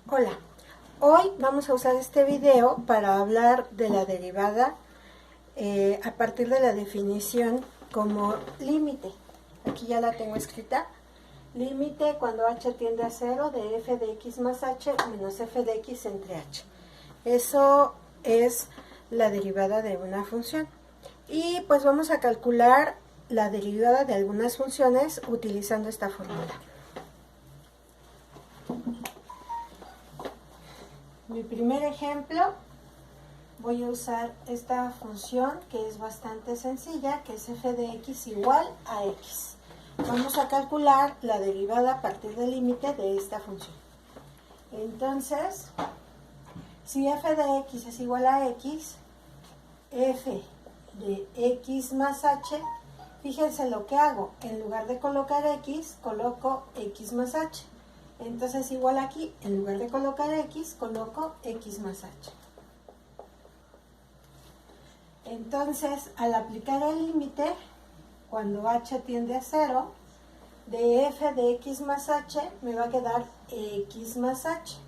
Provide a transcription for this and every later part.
Hola, hoy vamos a usar este video para hablar de la derivada a partir de la definición como límite. Aquí ya la tengo escrita. Límite cuando h tiende a 0 de f de x más h menos f de x entre h. Eso es la derivada de una función. Y pues vamos a calcular la derivada de algunas funciones utilizando esta fórmula. Mi primer ejemplo, voy a usar esta función que es bastante sencilla, que es f de x igual a x. Vamos a calcular la derivada a partir del límite de esta función. Entonces, si f de x es igual a x, f de x más h, fíjense lo que hago. En lugar de colocar x, coloco x más h. Entonces igual aquí, en lugar de colocar x, coloco x más h. Entonces, al aplicar el límite, cuando h tiende a 0, de f de x más h me va a quedar x más h.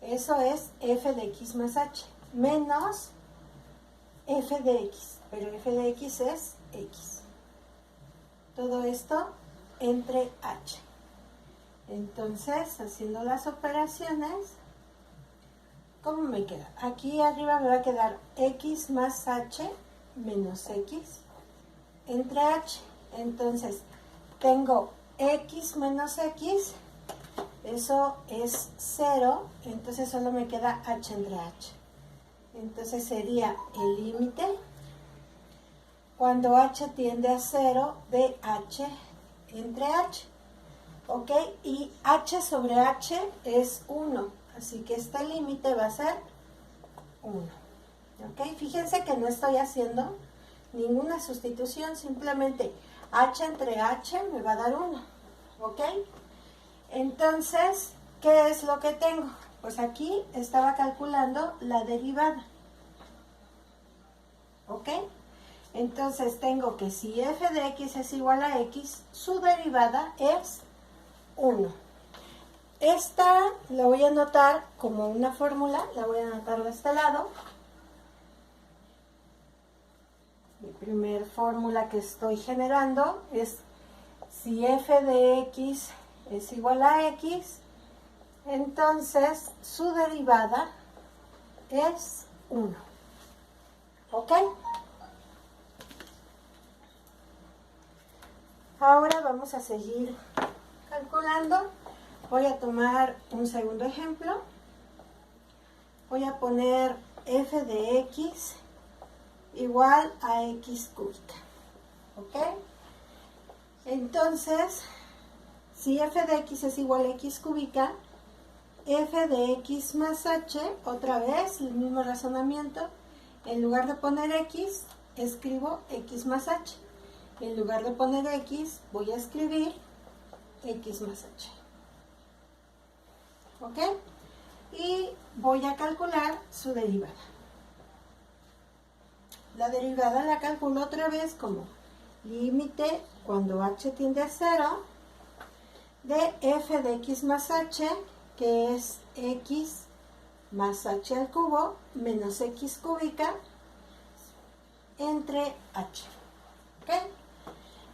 Eso es f de x más h, menos f de x, pero f de x es x. Todo esto entre h. Entonces, haciendo las operaciones, ¿cómo me queda? Aquí arriba me va a quedar x más h menos x entre h. Entonces, tengo x menos x, eso es 0, entonces solo me queda h entre h. Entonces sería el límite cuando h tiende a 0 de h entre h, ¿ok? Y h sobre h es 1, así que este límite va a ser 1, ¿ok? Fíjense que no estoy haciendo ninguna sustitución, simplemente h entre h me va a dar 1, ¿ok? Entonces, ¿qué es lo que tengo? Pues aquí estaba calculando la derivada, ¿ok? Entonces tengo que si f de x es igual a x, su derivada es 1. Esta la voy a anotar como una fórmula, la voy a anotar de este lado. Mi primer fórmula que estoy generando es si f de x es igual a x, entonces su derivada es 1. ¿Ok? Ahora vamos a seguir calculando. Voy a tomar un segundo ejemplo. Voy a poner f de x igual a x cúbica. ¿Ok? Entonces, si f de x es igual a x cúbica, f de x más h, otra vez el mismo razonamiento. En lugar de poner x, escribo x más h. En lugar de poner x, voy a escribir x más h. ¿Ok? Y voy a calcular su derivada. La derivada la calculo otra vez como límite cuando h tiende a 0 de f de x más h, que es x más h al cubo menos x cúbica entre h. ¿Ok?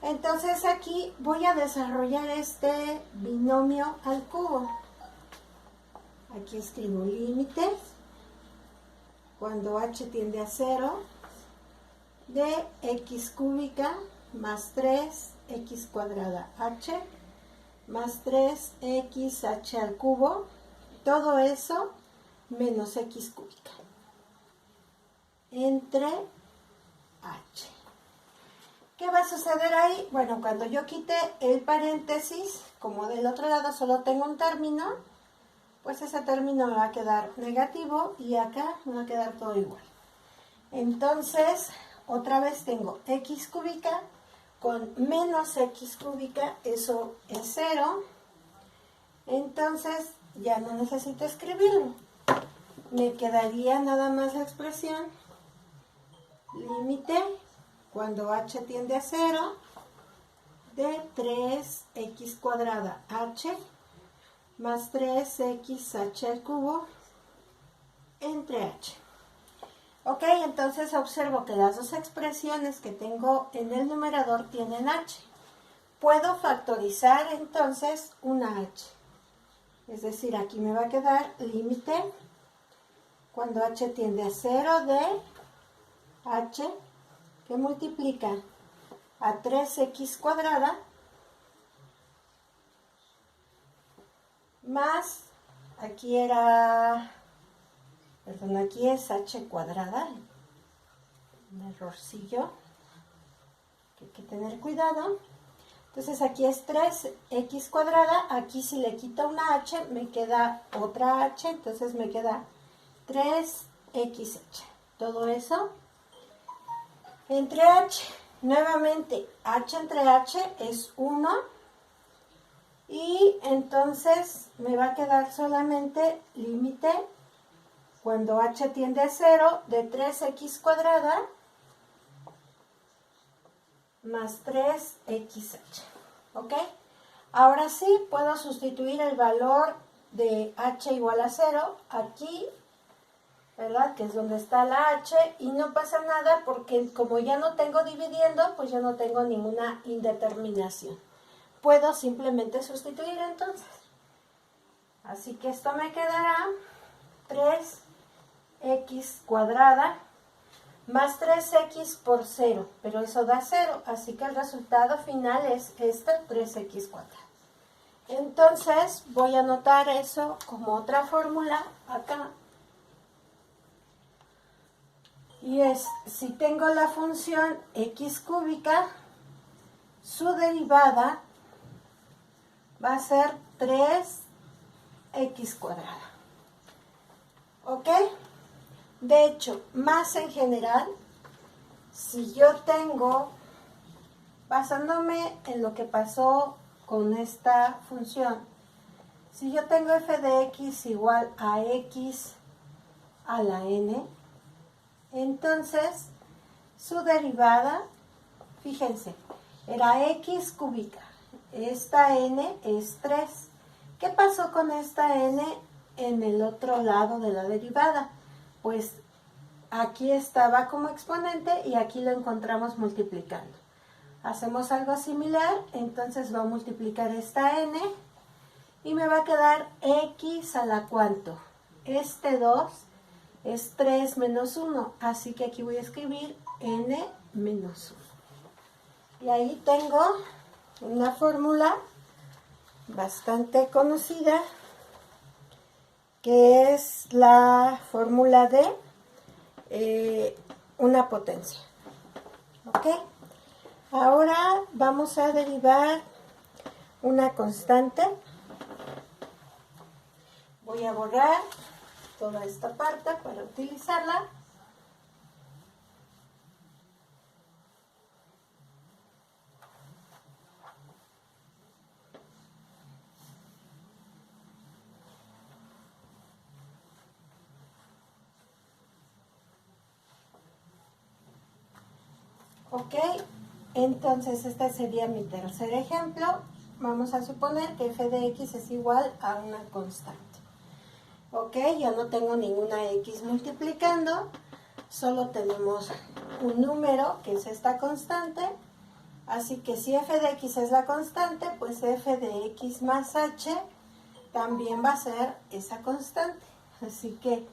Entonces aquí voy a desarrollar este binomio al cubo. Aquí escribo límite cuando h tiende a 0 de x cúbica más 3x cuadrada h más 3xh al cubo, todo eso menos x cúbica entre h. ¿Qué va a suceder ahí? Bueno, cuando yo quite el paréntesis, como del otro lado solo tengo un término, pues ese término me va a quedar negativo y acá me va a quedar todo igual. Entonces, otra vez tengo x cúbica con menos x cúbica, eso es 0. Entonces, ya no necesito escribirlo. Me quedaría nada más la expresión límite cuando h tiende a 0 de 3x cuadrada h más 3xh al cubo entre h. Ok, entonces observo que las dos expresiones que tengo en el numerador tienen h. Puedo factorizar entonces una h. Es decir, aquí me va a quedar límite cuando h tiende a 0 de h que multiplica a 3x cuadrada más, aquí era, perdón, aquí es h cuadrada, un errorcillo, que hay que tener cuidado. Entonces aquí es 3x cuadrada, aquí si le quito una h me queda otra h, entonces me queda 3xh. Todo eso entre h. Nuevamente, h entre h es 1 y entonces me va a quedar solamente límite cuando h tiende a 0 de 3x cuadrada más 3xh. ¿Ok? Ahora sí puedo sustituir el valor de h igual a 0 aquí, ¿verdad? Que es donde está la h, y no pasa nada porque como ya no tengo dividiendo, pues ya no tengo ninguna indeterminación. Puedo simplemente sustituir entonces. Así que esto me quedará 3x cuadrada más 3x por 0, pero eso da 0, así que el resultado final es este 3x cuadrado. Entonces voy a anotar eso como otra fórmula acá. Y es, si tengo la función x cúbica, su derivada va a ser 3x cuadrada. ¿Ok? De hecho, más en general, si yo tengo, basándome en lo que pasó con esta función, si yo tengo f de x igual a x a la n, entonces su derivada, fíjense, era x cúbica, esta n es 3. ¿Qué pasó con esta n en el otro lado de la derivada? Pues aquí estaba como exponente y aquí lo encontramos multiplicando. Hacemos algo similar, entonces va a multiplicar esta n y me va a quedar x a la ¿cuánto? Este 2 es 3 menos 1, así que aquí voy a escribir n menos 1. Y ahí tengo una fórmula bastante conocida, que es la fórmula de una potencia. ¿Ok? Ahora vamos a derivar una constante. Voy a borrar toda esta parte para utilizarla. Ok, entonces este sería mi tercer ejemplo. Vamos a suponer que f de x es igual a una constante. Ok, ya no tengo ninguna x multiplicando, solo tenemos un número que es esta constante. Así que si f de x es la constante, pues f de x más h también va a ser esa constante. Así que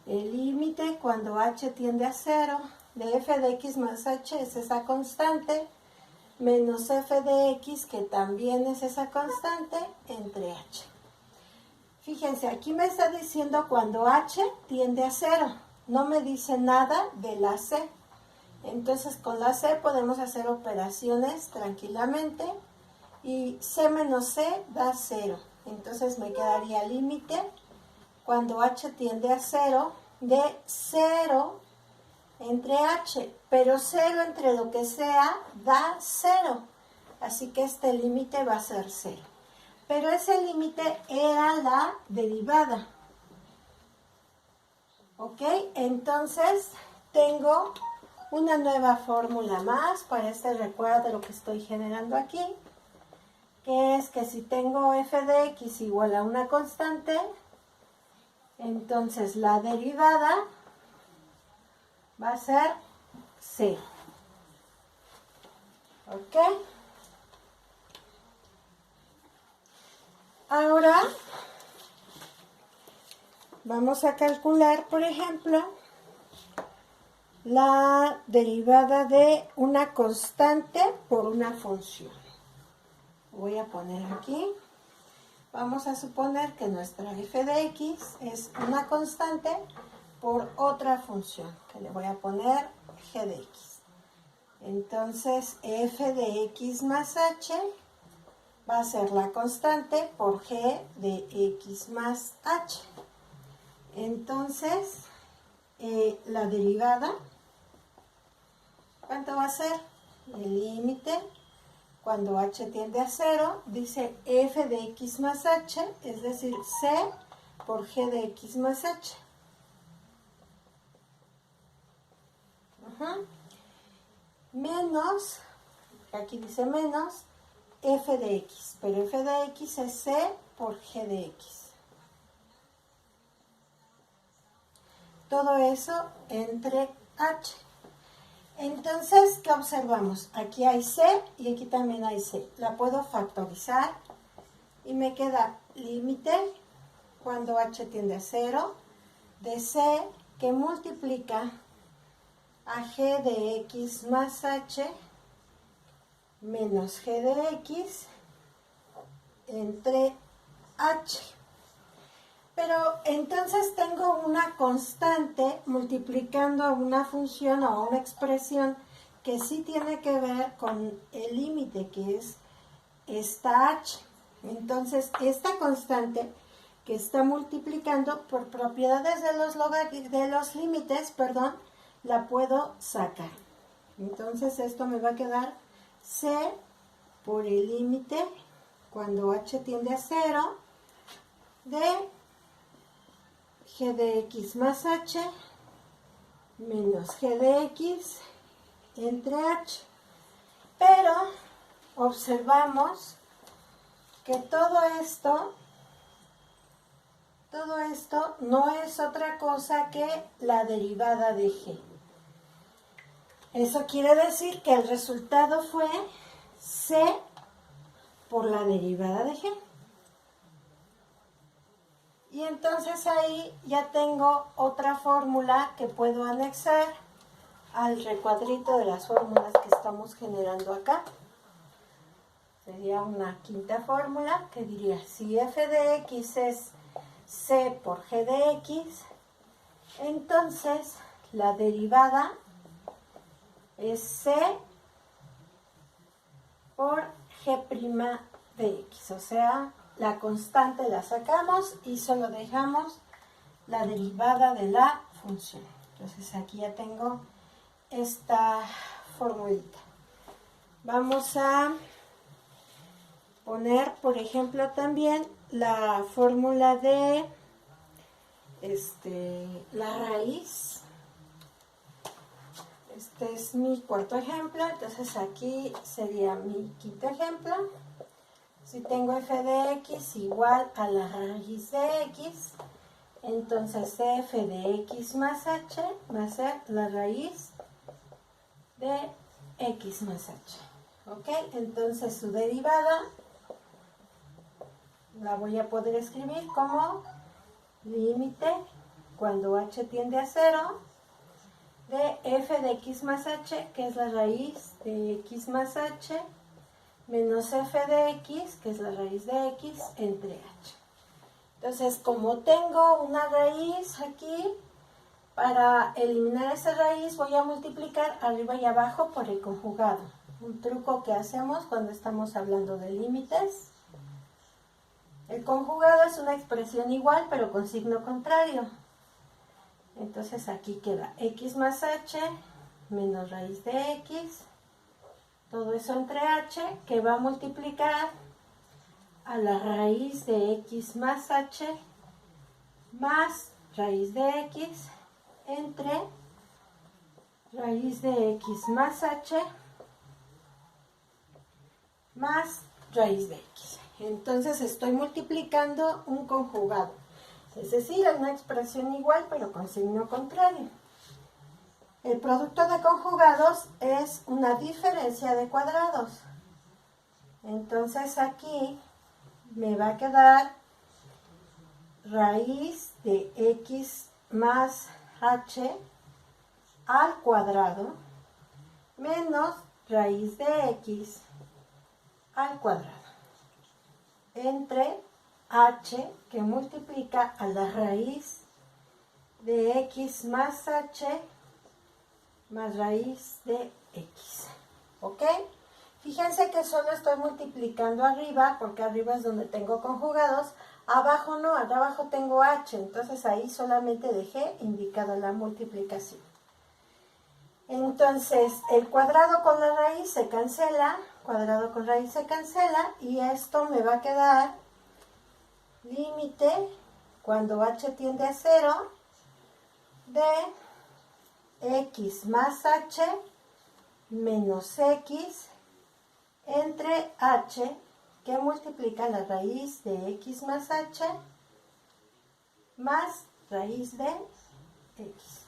el límite cuando h tiende a 0 de f de x más h es esa constante, menos f de x, que también es esa constante, entre h. Fíjense, aquí me está diciendo cuando h tiende a 0, no me dice nada de la c. Entonces con la c podemos hacer operaciones tranquilamente, y c menos c da 0. Entonces me quedaría límite cuando h tiende a 0 de 0 entre h, pero 0 entre lo que sea da 0, así que este límite va a ser 0. Pero ese límite era la derivada. ¿Ok? Entonces tengo una nueva fórmula más para este recuadro que estoy generando aquí. que es que si tengo f de x igual a una constante, entonces la derivada va a ser 0. ¿Ok? Ahora vamos a calcular, por ejemplo, la derivada de una constante por una función. Voy a poner aquí. Vamos a suponer que nuestra f de x es una constante por otra función, que le voy a poner g de x. Entonces, f de x más h va a ser la constante por g de x más h. Entonces, la derivada, ¿cuánto va a ser? El límite, cuando h tiende a 0, dice f de x más h, es decir, c por g de x más h. Menos, aquí dice menos, f de x, pero f de x es c por g de x. Todo eso entre h. Entonces, ¿qué observamos? Aquí hay c y aquí también hay c. La puedo factorizar y me queda límite cuando h tiende a 0 de c que multiplica a g de x más h menos g de x entre h. Pero entonces tengo una constante multiplicando a una función o a una expresión que sí tiene que ver con el límite, que es esta h. Entonces, esta constante que está multiplicando por propiedades de los límites, la puedo sacar. Entonces, esto me va a quedar c por el límite cuando h tiende a 0 de g de x más h menos g de x entre h. Pero observamos que todo esto no es otra cosa que la derivada de g. Eso quiere decir que el resultado fue c por la derivada de g. Y entonces ahí ya tengo otra fórmula que puedo anexar al recuadrito de las fórmulas que estamos generando acá. Sería una quinta fórmula que diría, si f de x es c por g de x, entonces la derivada es c por g' de x, o sea, la constante la sacamos y solo dejamos la derivada de la función. Entonces aquí ya tengo esta formulita. Vamos a poner, por ejemplo, también la fórmula de la raíz. Este es mi cuarto ejemplo, entonces aquí sería mi quinto ejemplo. Si tengo f de x igual a la raíz de x, entonces f de x más h va a ser la raíz de x más h. ¿Ok? Entonces su derivada la voy a poder escribir como límite cuando h tiende a 0 de f de x más h, que es la raíz de x más h, menos f de x, que es la raíz de x, entre h. Entonces, como tengo una raíz aquí, para eliminar esa raíz voy a multiplicar arriba y abajo por el conjugado. Un truco que hacemos cuando estamos hablando de límites. El conjugado es una expresión igual, pero con signo contrario. Entonces aquí queda x más h menos raíz de x, todo eso entre h, que va a multiplicar a la raíz de x más h más raíz de x entre raíz de x más h más raíz de x. Entonces estoy multiplicando un conjugado, es decir, una expresión igual pero con signo contrario. El producto de conjugados es una diferencia de cuadrados. Entonces aquí me va a quedar raíz de x más h al cuadrado menos raíz de x al cuadrado entre h, que multiplica a la raíz de x más h más raíz de x. ¿Ok? Fíjense que solo estoy multiplicando arriba, porque arriba es donde tengo conjugados. Abajo no, abajo tengo h, entonces ahí solamente dejé indicada la multiplicación. Entonces, el cuadrado con la raíz se cancela, cuadrado con raíz se cancela, y esto me va a quedar límite, cuando h tiende a 0, de x más h menos x entre h, que multiplica la raíz de x más h más raíz de x.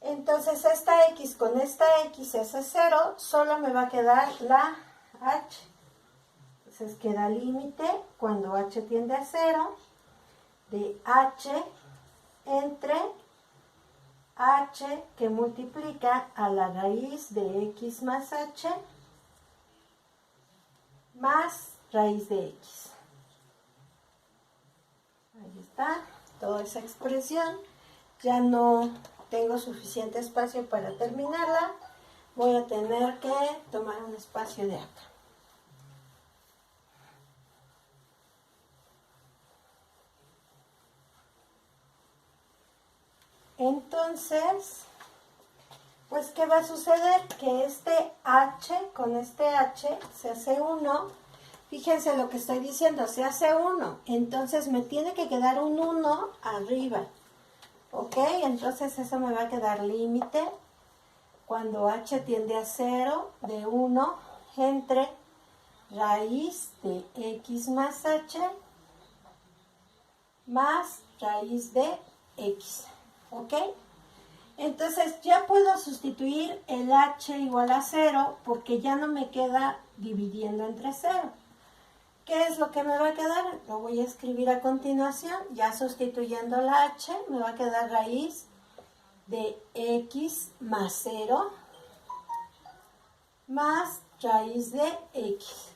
Entonces esta x con esta x hace 0, solo me va a quedar la h. Entonces queda límite cuando h tiende a 0 de h entre h, que multiplica a la raíz de x más h más raíz de x. Ahí está, toda esa expresión. Ya no tengo suficiente espacio para terminarla. Voy a tener que tomar un espacio de acá. Entonces, pues, ¿qué va a suceder? Que este h con este h se hace 1. Fíjense lo que estoy diciendo, se hace 1. Entonces me tiene que quedar un 1 arriba. ¿Ok? Entonces eso me va a quedar límite cuando h tiende a 0 de 1 entre raíz de x más h más raíz de x. ¿Ok? Entonces ya puedo sustituir el h igual a 0 porque ya no me queda dividiendo entre 0. ¿Qué es lo que me va a quedar? Lo voy a escribir a continuación. Ya sustituyendo la h, me va a quedar raíz de x más 0 más raíz de x.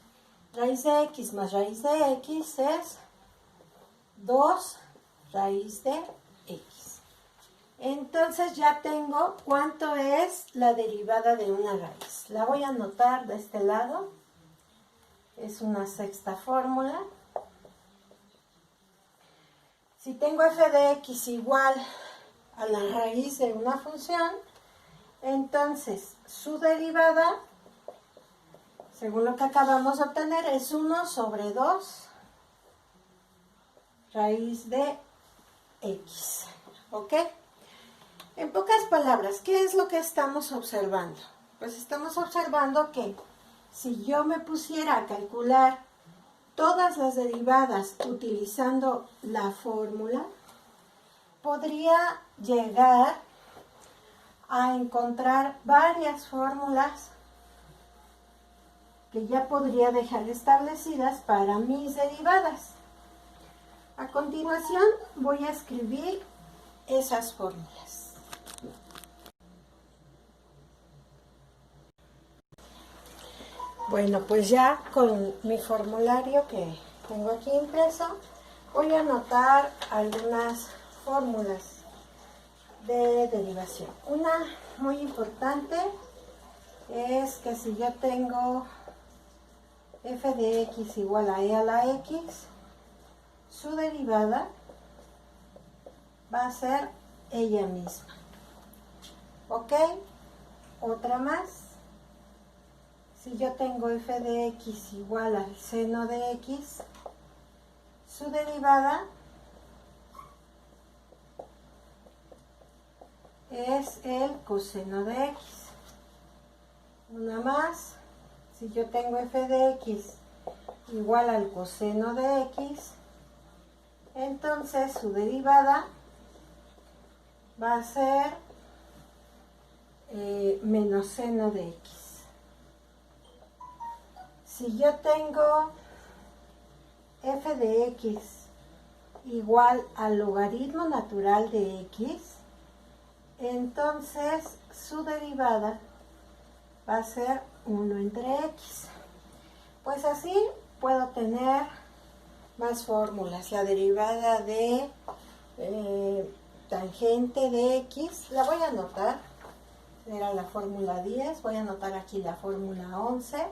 Raíz de x más raíz de x es 2 raíz de x. Entonces ya tengo cuánto es la derivada de una raíz. La voy a anotar de este lado. Es una sexta fórmula. Si tengo f de x igual a la raíz de una función, entonces su derivada, según lo que acabamos de obtener, es 1 sobre 2 raíz de x. ¿Ok? En pocas palabras, ¿qué es lo que estamos observando? Pues estamos observando que si yo me pusiera a calcular todas las derivadas utilizando la fórmula, podría llegar a encontrar varias fórmulas que ya podría dejar establecidas para mis derivadas. A continuación voy a escribir esas fórmulas. Bueno, pues ya con mi formulario que tengo aquí impreso, voy a anotar algunas fórmulas de derivación. Una muy importante es que si yo tengo f de x igual a e a la x, su derivada va a ser ella misma. ¿Ok? Otra más. Si yo tengo f de x igual al seno de x, su derivada es el coseno de x. Una más. Si yo tengo f de x igual al coseno de x, entonces su derivada va a ser menos seno de x. Si yo tengo f de x igual al logaritmo natural de x, entonces su derivada va a ser 1 entre x. Pues así puedo tener más fórmulas. La derivada de tangente de x, la voy a anotar, era la fórmula 10, voy a anotar aquí la fórmula 11.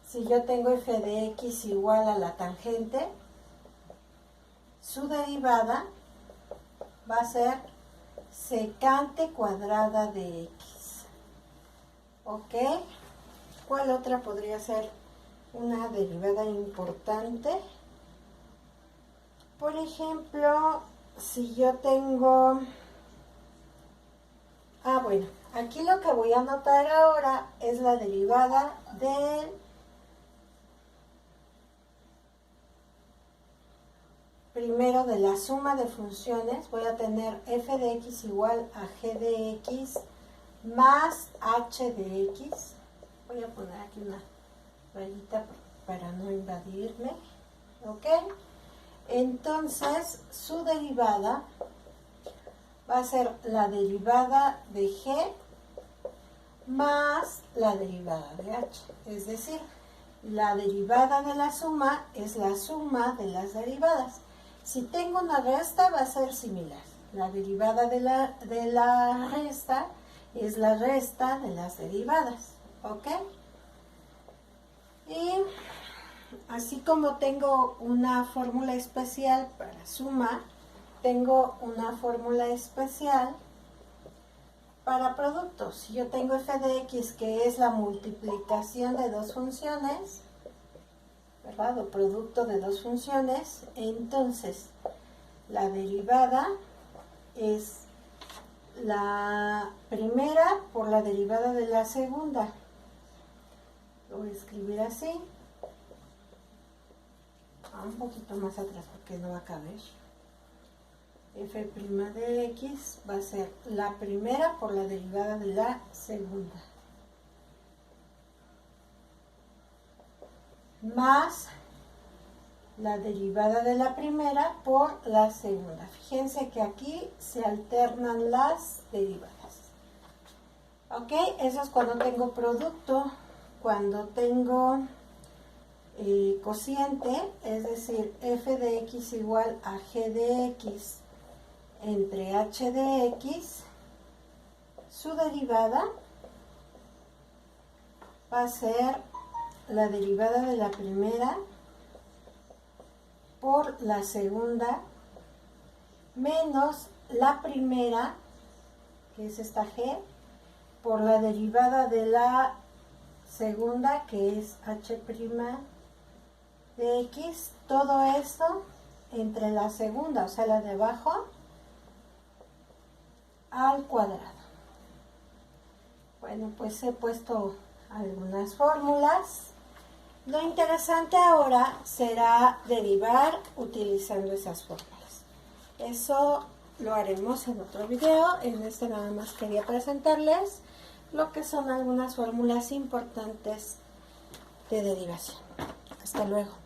Si yo tengo f de x igual a la tangente, su derivada va a ser secante cuadrada de x. ¿Ok? ¿Cuál otra podría ser una derivada importante? Por ejemplo, si yo tengo... bueno, aquí lo que voy a anotar ahora es la derivada del primero de la suma de funciones. Voy a tener f de x igual a g de x más h de x. Voy a poner aquí una rayita para no invadirme. ¿Ok? Entonces, su derivada va a ser la derivada de g más la derivada de h. Es decir, la derivada de la suma es la suma de las derivadas. Si tengo una resta va a ser similar. La derivada de la resta es la resta de las derivadas. ¿Ok? Y así como tengo una fórmula especial para suma, tengo una fórmula especial para productos. Si yo tengo f de x, que es la multiplicación de dos funciones, ¿verdad? O producto de dos funciones, entonces la derivada es la primera por la derivada de la segunda. Lo voy a escribir así. Un poquito más atrás porque no va a caber. F' de x va a ser la primera por la derivada de la segunda. Más la derivada de la primera por la segunda. Fíjense que aquí se alternan las derivadas. ¿Ok? Eso es cuando tengo producto. Cuando tengo cociente, es decir, f de x igual a g de x entre h de x, su derivada va a ser la derivada de la primera por la segunda menos la primera, que es esta g, por la derivada de la segunda, que es h' de x, todo esto entre la segunda, o sea la de abajo, al cuadrado. Bueno, pues he puesto algunas fórmulas. Lo interesante ahora será derivar utilizando esas fórmulas. Eso lo haremos en otro video. En este nada más quería presentarles lo que son algunas fórmulas importantes de derivación. Hasta luego.